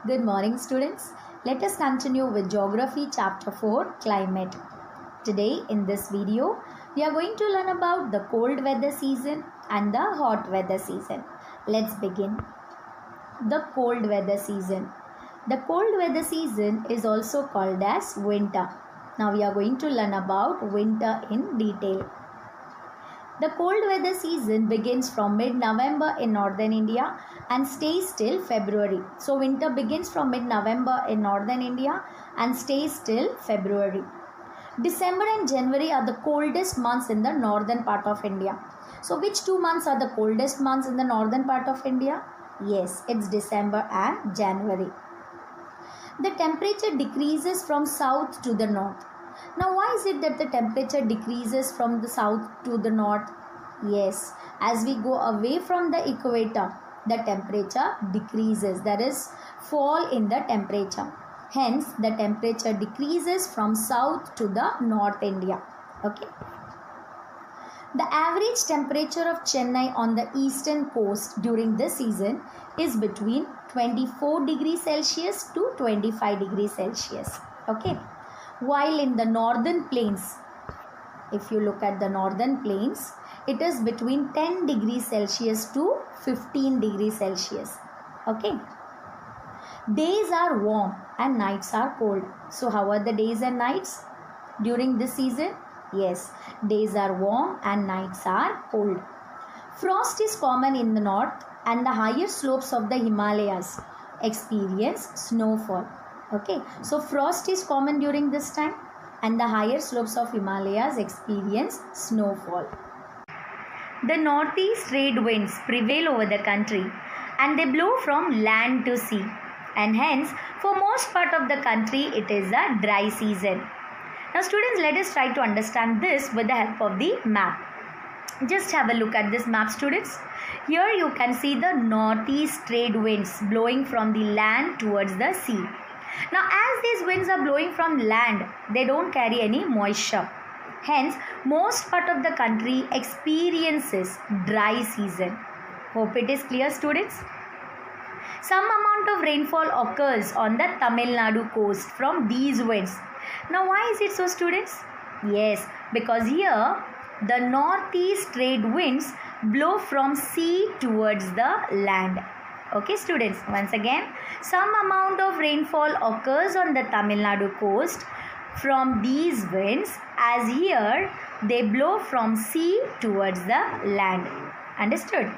Good morning, students. Let us continue with Geography Chapter 4, Climate. Today, in this video, we are going to learn about the cold weather season and the hot weather season. Let's begin. The cold weather season. The cold weather season is also called as winter. Now, we are going to learn about winter in detail. The cold weather season begins from mid-November in northern India and stays till February. So winter begins from mid-November in northern India and stays till February. December and January are the coldest months in the northern part of India. So which 2 months are the coldest months in the northern part of India? Yes, it's December and January. The temperature decreases from south to the north. Now, why is it that the temperature decreases from the south to the north? Yes, as we go away from the equator, the temperature decreases. There is fall in the temperature. Hence, the temperature decreases from south to the north India. Okay. The average temperature of Chennai on the eastern coast during this season is between 24 degrees Celsius to 25 degrees Celsius. Okay. While in the northern plains, if you look at the northern plains, it is between 10 degrees Celsius to 15 degrees Celsius. Okay. Days are warm and nights are cold. So how are the days and nights during this season? Yes, days are warm and nights are cold. Frost is common in the north and the higher slopes of the Himalayas experience snowfall. Okay, so frost is common during this time and the higher slopes of Himalayas experience snowfall. The northeast trade winds prevail over the country and they blow from land to sea, and hence for most part of the country it is a dry season. Now students, let us try to understand this with the help of the map. Just have a look at this map, students. Here you can see the northeast trade winds blowing from the land towards the sea. Now, as these winds are blowing from land, they don't carry any moisture. Hence, most part of the country experiences dry season. Hope it is clear, students. Some amount of rainfall occurs on the Tamil Nadu coast from these winds. Now, why is it so, students? Yes, because here the northeast trade winds blow from sea towards the land. Okay, students, once again, some amount of rainfall occurs on the Tamil Nadu coast from these winds, as here they blow from sea towards the land. Understood?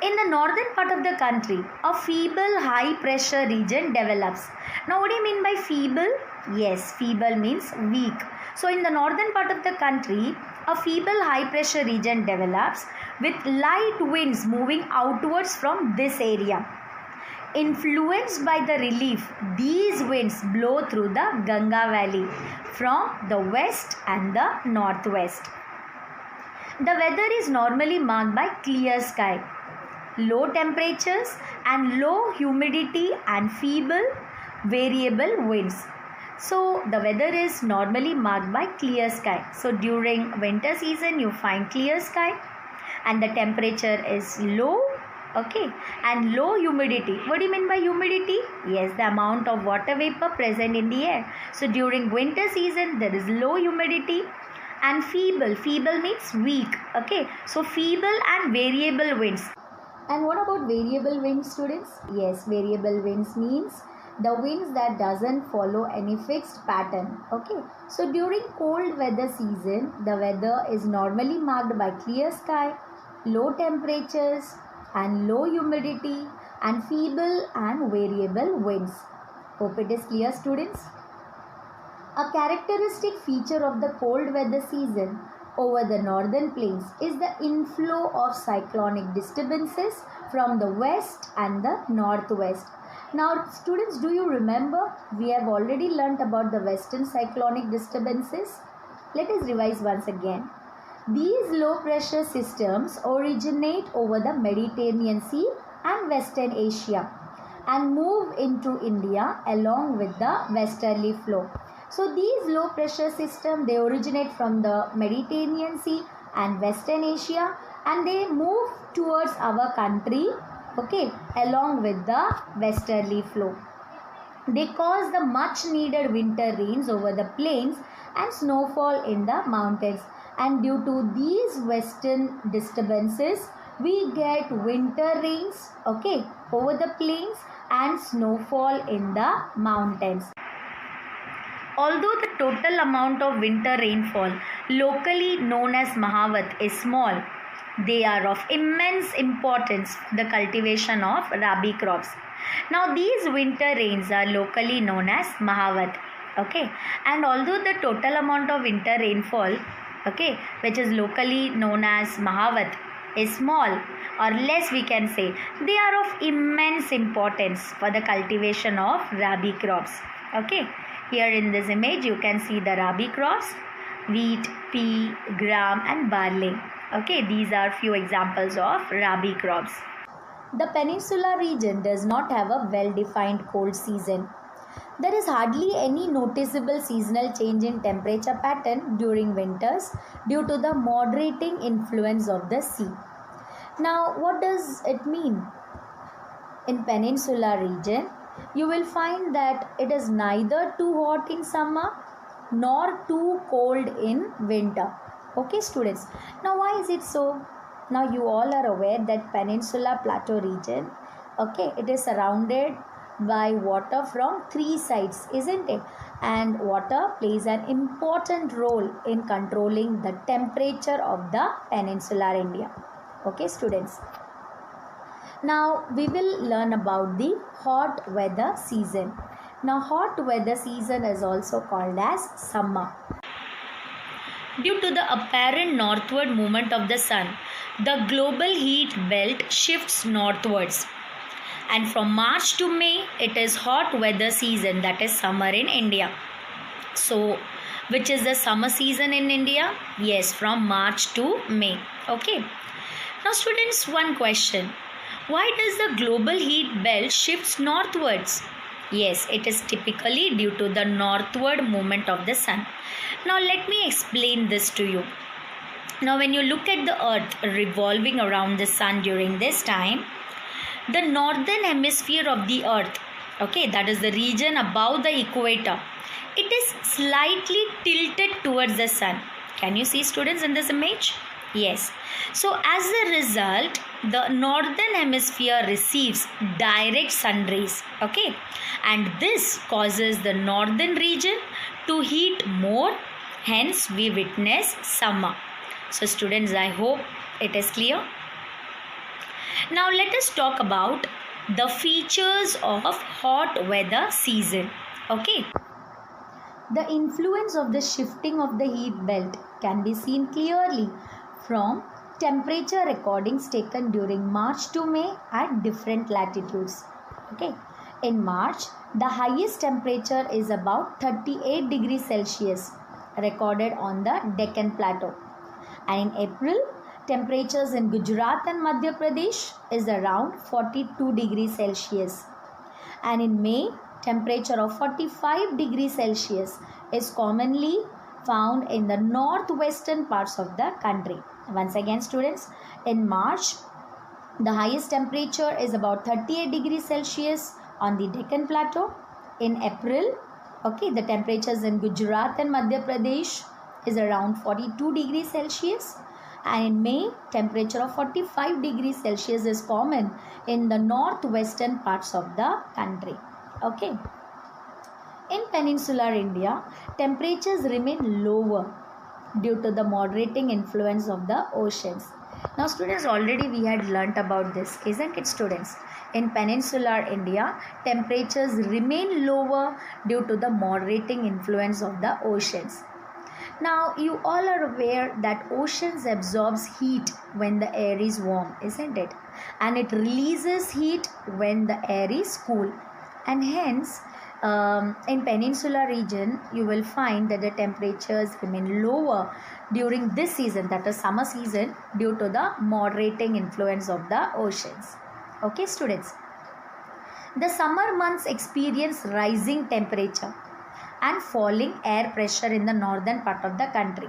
In the northern part of the country, a feeble high pressure region develops. Now, what do you mean by feeble? Yes, feeble means weak. So, in the northern part of the country, a feeble high pressure region develops with light winds moving outwards from this area. Influenced by the relief, these winds blow through the Ganga Valley from the west and the northwest. The weather is normally marked by clear sky, low temperatures and low humidity and feeble variable winds. So the weather is normally marked by clear sky. So during winter season you find clear sky and the temperature is low, okay, and low humidity. What do you mean by humidity? Yes, the amount of water vapor present in the air. So during winter season there is low humidity and feeble. Feeble means weak. Okay, so feeble and variable winds. And what about variable winds, students? Yes, variable winds means the winds that doesn't follow any fixed pattern. Okay, so during cold weather season, the weather is normally marked by clear sky, low temperatures and low humidity and feeble and variable winds. Hope it is clear, students. A characteristic feature of the cold weather season over the northern plains is the inflow of cyclonic disturbances from the west and the northwest. Now, students, do you remember we have already learnt about the western cyclonic disturbances? Let us revise once again. These low pressure systems originate over the Mediterranean Sea and Western Asia and move into India along with the westerly flow. So these low pressure systems, they originate from the Mediterranean Sea and Western Asia and they move towards our country okay, along with the westerly flow. They cause the much needed winter rains over the plains and snowfall in the mountains. And due to these western disturbances, we get winter rains, okay, over the plains and snowfall in the mountains. Although the total amount of winter rainfall, locally known as Mahavat, is small, they are of immense importance for the cultivation of rabi crops. Now these winter rains are locally known as Mahavat, okay, and although the total amount of winter rainfall, okay, which is locally known as Mahavat, is small or less, we can say, they are of immense importance for the cultivation of rabi crops, okay. Here in this image you can see the rabi crops: wheat, pea, gram and barley. Okay, these are few examples of rabi crops. The peninsular region does not have a well-defined cold season. There is hardly any noticeable seasonal change in temperature pattern during winters due to the moderating influence of the sea. Now, what does it mean? In peninsular region, you will find that it is neither too hot in summer nor too cold in winter. Okay, students. Now, why is it so? Now, you all are aware that Peninsula Plateau region, okay, it is surrounded by water from three sides, isn't it? And water plays an important role in controlling the temperature of the peninsular India. Okay, students. Now we will learn about the hot weather season. Now hot weather season is also called as summer. Due to the apparent northward movement of the sun, the global heat belt shifts northwards. And from March to May, it is hot weather season, that is summer in India. So, which is the summer season in India? Yes, from March to May. Okay. Now students, one question. Why does the global heat belt shifts northwards? Yes, it is typically due to the northward movement of the sun. Now let me explain this to you. Now when you look at the earth revolving around the sun during this time, the northern hemisphere of the earth, okay, that is the region above the equator, it is slightly tilted towards the sun. Can you see, students, in this image? Yes. So as a result, the northern hemisphere receives direct sun rays, okay, and this causes the northern region to heat more, hence we witness summer. So students, I hope it is clear. Now let us talk about the features of hot weather season, okay. The influence of the shifting of the heat belt can be seen clearly from temperature recordings taken during March to May at different latitudes. Okay, in March, the highest temperature is about 38 degrees Celsius recorded on the Deccan Plateau. And in April, temperatures in Gujarat and Madhya Pradesh is around 42 degrees Celsius. And in May, temperature of 45 degrees Celsius is commonly found in the northwestern parts of the country. Once again, students, in March, the highest temperature is about 38 degrees Celsius on the Deccan Plateau. In April, okay, the temperatures in Gujarat and Madhya Pradesh is around 42 degrees Celsius. And in May, temperature of 45 degrees Celsius is common in the northwestern parts of the country. Okay. In peninsular India, temperatures remain lower due to the moderating influence of the oceans. Now students, already we had learnt about this, isn't it, students? In peninsular India, temperatures remain lower due to the moderating influence of the oceans. Now you all are aware that oceans absorbs heat when the air is warm, isn't it? And it releases heat when the air is cool. And hence, in peninsular region, you will find that the temperatures remain lower during this season, that is summer season, due to the moderating influence of the oceans. Okay, students. The summer months experience rising temperature and falling air pressure in the northern part of the country.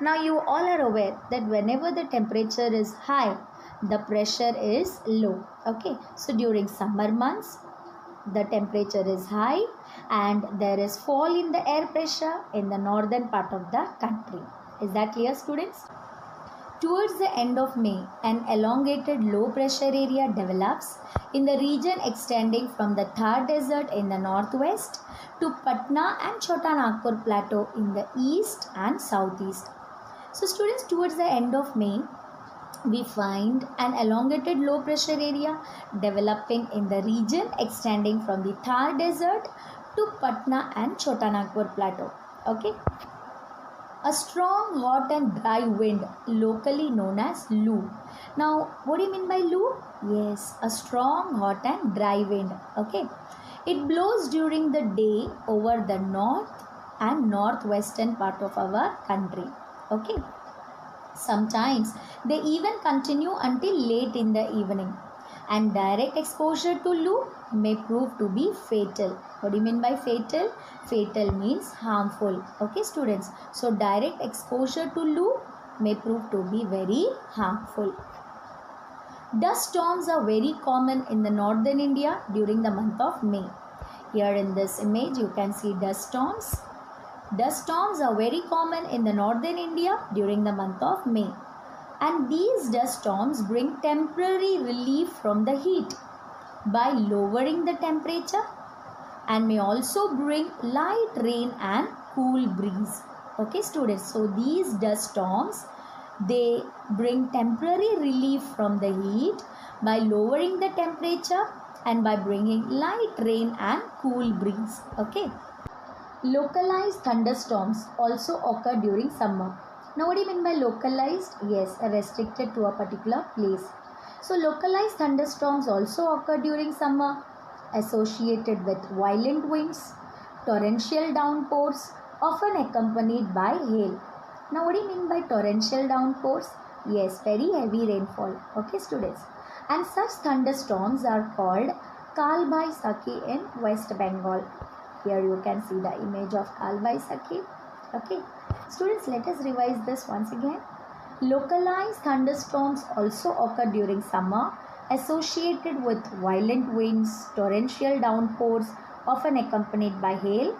Now you all are aware that whenever the temperature is high, The pressure is low. Okay, so during summer months, the temperature is high and there is fall in the air pressure in the northern part of the country. Is that clear, students? Towards the end of May, an elongated low pressure area develops in the region extending from the Thar Desert in the northwest to Patna and Chota Nagpur Plateau in the east and southeast. So students, towards the end of May, we find an elongated low pressure area developing in the region extending from the Thar Desert to Patna and Chota Nagpur Plateau. Okay. A strong, hot and dry wind, locally known as Loo. Now, what do you mean by Loo? Yes, a strong, hot and dry wind. Okay. It blows during the day over the north and northwestern part of our country. Okay. Sometimes they even continue until late in the evening, and direct exposure to Loo may prove to be fatal. What do you mean by fatal? Fatal means harmful. Okay, students. So direct exposure to Loo may prove to be very harmful. Dust storms are very common in the northern India during the month of May. Here in this image you can see dust storms. Dust storms are very common in the northern India during the month of May. And these dust storms bring temporary relief from the heat by lowering the temperature and may also bring light rain and cool breeze. Okay, students. So these dust storms, they bring temporary relief from the heat by lowering the temperature and by bringing light rain and cool breeze. Okay. Localized thunderstorms also occur during summer. Now what do you mean by localized? Yes, restricted to a particular place. So localized thunderstorms also occur during summer, associated with violent winds, torrential downpours, often accompanied by hail. Now what do you mean by torrential downpours? Yes, very heavy rainfall. Okay, students. And such thunderstorms are called Kal Baisakhi in West Bengal. Here you can see the image of Kal Baisakhi. Okay. Students, let us revise this once again. Localized thunderstorms also occur during summer, associated with violent winds, torrential downpours, often accompanied by hail,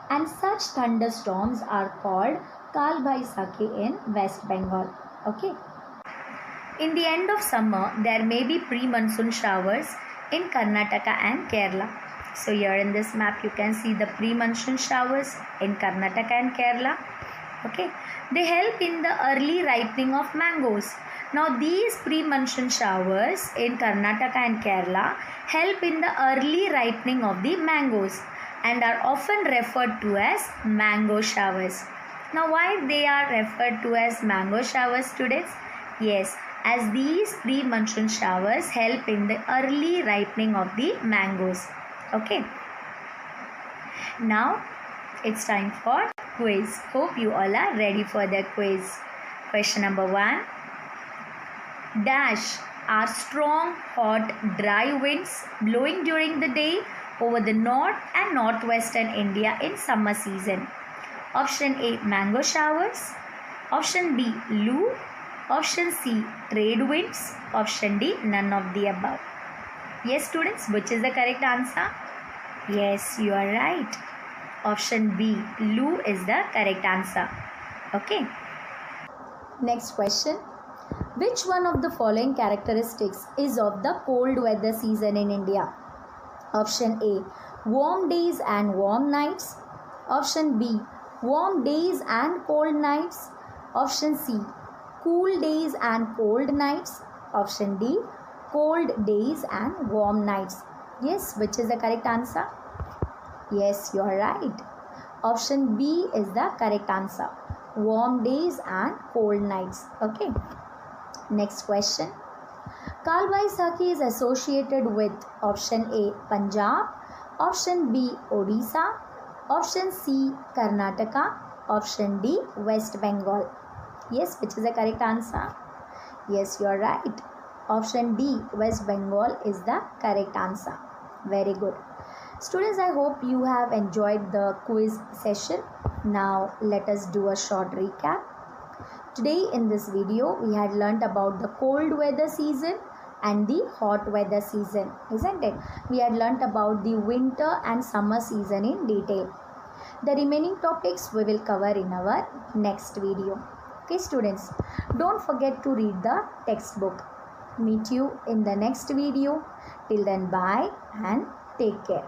and such thunderstorms are called Kal Baisakhi in West Bengal. Okay. In the end of summer, there may be pre-monsoon showers in Karnataka and Kerala. So here in this map you can see the pre-monsoon showers in Karnataka and Kerala. Okay, they help in the early ripening of mangoes. Now these pre-monsoon showers in Karnataka and Kerala help in the early ripening of the mangoes and are often referred to as mango showers. Now why they are referred to as mango showers, students? Yes, as these pre-monsoon showers help in the early ripening of the mangoes. Okay. Now it's time for quiz. Hope you all are ready for the quiz. Question number 1. Dash are strong, hot, dry winds blowing during the day over the north and northwestern India in summer season. Option A, mango showers. Option B, Loo. Option C, trade winds. Option D, none of the above. Yes, students, which is the correct answer? Yes, you are right. Option B, Loo is the correct answer. Okay. Next question. Which one of the following characteristics is of the cold weather season in India? Option A, warm days and warm nights. Option B, warm days and cold nights. Option C, cool days and cold nights. Option D, cold days and warm nights. Yes, which is the correct answer? Yes, you are right. Option B is the correct answer. Warm days and cold nights. Okay. Next question. Kal Baisakhi is associated with option A, Punjab. Option B, Odisha. Option C, Karnataka. Option D, West Bengal. Yes, which is the correct answer? Yes, you are right. Option D, West Bengal is the correct answer. Very good. Students, I hope you have enjoyed the quiz session. Now let us do a short recap. Today in this video we had learnt about the cold weather season and the hot weather season, isn't it? We had learnt about the winter and summer season in detail. The remaining topics we will cover in our next video. Okay students, don't forget to read the textbook. Meet you in the next video. Till then, bye and take care.